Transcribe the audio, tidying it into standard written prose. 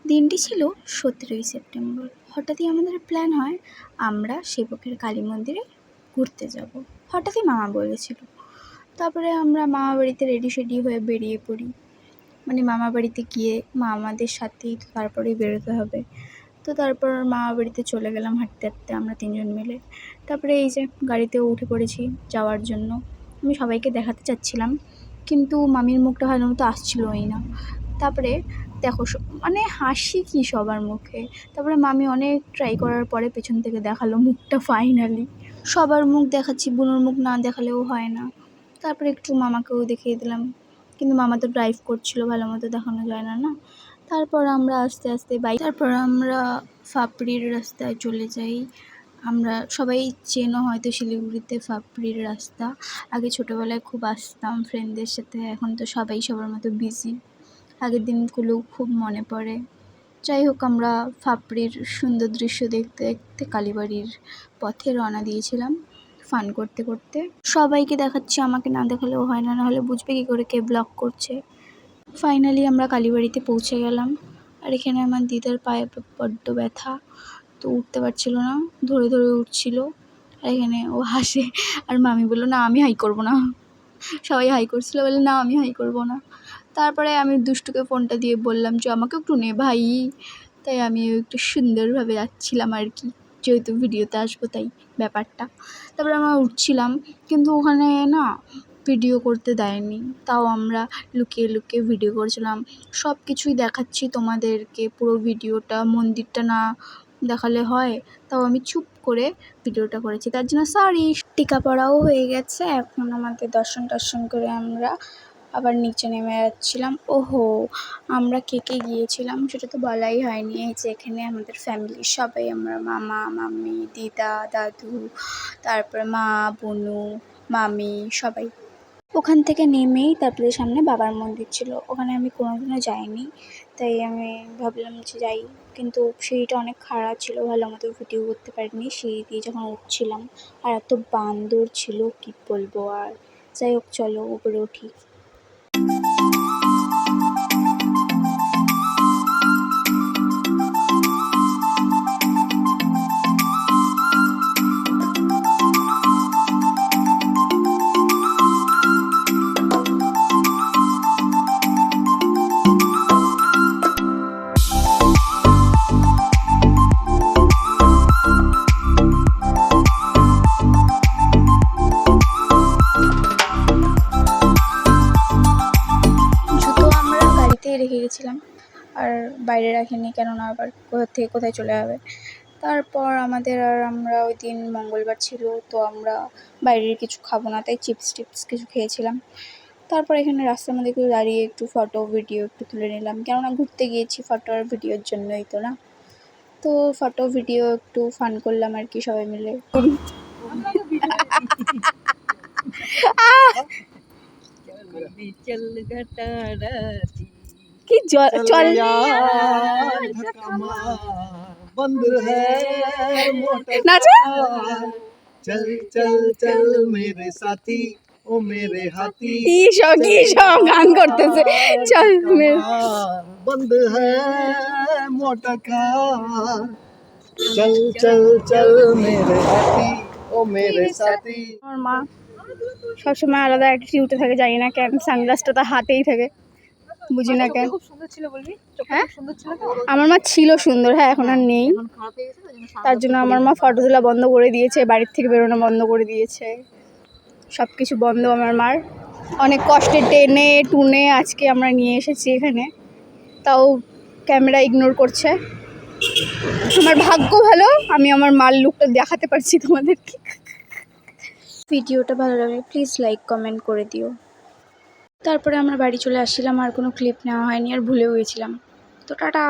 দিনটি ছিল 17ই সেপ্টেম্বর। হঠাৎই আমাদের প্ল্যান হয় আমরা সেবকের কালী মন্দিরে ঘুরতে যাব। হঠাৎই মামা বলেছিল। তারপরে আমরা মামা বাড়িতে রেডি সেডি হয়ে বেরিয়ে পড়ি। মানে মামা বাড়িতে গিয়ে মামাদের সাথেই তো তারপরেই বেরোতে হবে। তো তারপর মামা বাড়িতে চলে গেলাম হাঁটতে হাঁটতে আমরা 3 জন মিলে। তারপরে এই যে গাড়িতেও উঠে পড়েছি যাওয়ার জন্য। আমি সবাইকে দেখাতে চাচ্ছিলাম, কিন্তু মামির মুখটা ভালো মতো আসছিলই না। তারপরে দেখো মানে হাসি কি সবার মুখে। তারপরে মামি অনেক ট্রাই করার পরে পেছন থেকে দেখালো মুখটা ফাইনালি। সবার মুখ দেখাচ্ছি, বুনোর মুখ না দেখালেও হয় না। তারপরে একটু মামাকেও দেখিয়ে দিলাম, কিন্তু মামা তো ড্রাইভ করছিল, ভালো মতো দেখানো যায় না। তারপর আমরা আস্তে আস্তে তারপর আমরা ফাপড়ির রাস্তায় চলে যাই। আমরা সবাই চেনো হয়তো শিলিগুড়িতে ফাপড়ির রাস্তা। আগে ছোটোবেলায় খুব আসতাম ফ্রেন্ডদের সাথে, এখন তো সবাই সবার মতো বিজি। আগের দিনগুলো খুব মনে পড়ে। যাই হোক, আমরা ফাপড়ির সুন্দর দৃশ্য দেখতে দেখতে কালীবাড়ির পথে রওনা দিয়েছিলাম ফান করতে করতে। সবাইকে দেখাচ্ছি, আমাকে না দেখালেও হয় না, নাহলে বুঝবে কী করে কে ব্লগ করছে। ফাইনালি আমরা কালীবাড়িতে পৌঁছে গেলাম। আর এখানে আমার দিদার পায়ে বড্ড ব্যথা, তো উঠতে পারছিল না, ধরে ধরে উঠছিল। আর এখানে ও হাসে, আর মামি বললো না আমি হাই করবো না। সবাই হাই করছিল, বলে না আমি হাই করবো না। তারপরে আমি দুষ্টুকে ফোনটা দিয়ে বললাম যে আমাকে একটু নে ভাই। তাই আমি একটু সুন্দরভাবে যাচ্ছিলাম আর কি, যেহেতু ভিডিওতে আসবো তাই ব্যাপারটা। তারপরে আমরা উঠছিলাম, কিন্তু ওখানে না ভিডিও করতে দেয়নি, তাও আমরা লুকিয়ে লুকিয়ে ভিডিও করছিলাম। সব কিছুই দেখাচ্ছি তোমাদেরকে, পুরো ভিডিওটা, মন্দিরটা না দেখালে হয়, তাও আমি চুপ করে ভিডিওটা করেছি, তার জন্য সরি। টিকা পড়াও হয়ে গেছে, এখন আমাদের দর্শন করে আমরা আবার নিচে নেমে যাচ্ছিলাম। ওহো, আমরা কে কে গিয়েছিলাম সেটা তো বলাই হয়নি। এই যে এখানে আমাদের ফ্যামিলির সবাই, আমরা মামা মামি, দিদা দাদু, তারপর মা বনু মামি সবাই। ওখান থেকে নেমেই তারপরে সামনে বাবার মন্দির ছিল, ওখানে আমি কোনোদিনও যাইনি, তাই আমি ভাবলাম যে যাই। কিন্তু সিঁড়িটা অনেক খারাপ ছিল, ভালো মতো ভিডিও করতে পারিনি সিঁড়ি দিয়ে যখন উঠছিলাম। আর এত বান্দর ছিল কি বলবো আর। যাই হোক, চলো উপরে উঠি। রেখে গেছিলাম আর বাইরে রাখিনি, কেননা আবার কোথা থেকে কোথায় চলে যাবে। তারপর আমরা ওই দিন মঙ্গলবার ছিল, তো আমরা বাইরের কিছু খাবো না, তাই চিপস টিপস কিছু খেয়েছিলাম। তারপর এখানে রাস্তার মধ্যে একটু দাঁড়িয়ে একটু ফটো ভিডিও একটু তুলে নিলাম, কেননা ঘুরতে গিয়েছি ফটো আর ভিডিওর জন্যই তো না। তো ফটো ভিডিও একটু ফান করলাম আর কি সবাই মিলে। কি চল নাচো, চল চল চল মেরে সাথী ও মেরে হাতি, কি সব গান করতেছে। চল মেরে বন্ধ হ্যায় মোটা কার, চল চল চল মেরে হাতি ও মেরে সাথী। আমার মা সবসময় আলাদা অ্যাটিটিউডে থাকে, জানি না কেন, সানগ্লাসটা তার হাতেই থাকে, বুঝি না কেন। হ্যাঁ আমার মা ছিল সুন্দর, হ্যাঁ এখন আর নেই, তার জন্য আমার মা ফটো তোলা বন্ধ করে দিয়েছে, বাড়ির থেকে বেরোনো বন্ধ করে দিয়েছে, সব কিছু বন্ধ আমার মার। অনেক কষ্টে টেনে টুনে আজকে আমরা নিয়ে এসেছি এখানে, তাও ক্যামেরা ইগনোর করছে। আমার ভাগ্য ভালো, আমি আমার মার লুকটা দেখাতে পারছি তোমাদেরকে। ভিডিওটা ভালো লাগলে প্লিজ লাইক কমেন্ট করে দিও। তারপরে আমরা বাড়ি চলে আসছিলাম, আর কোনো ক্লিপ নেওয়া হয়নি, আর ভুলেও গেছিলাম। তো টাটা।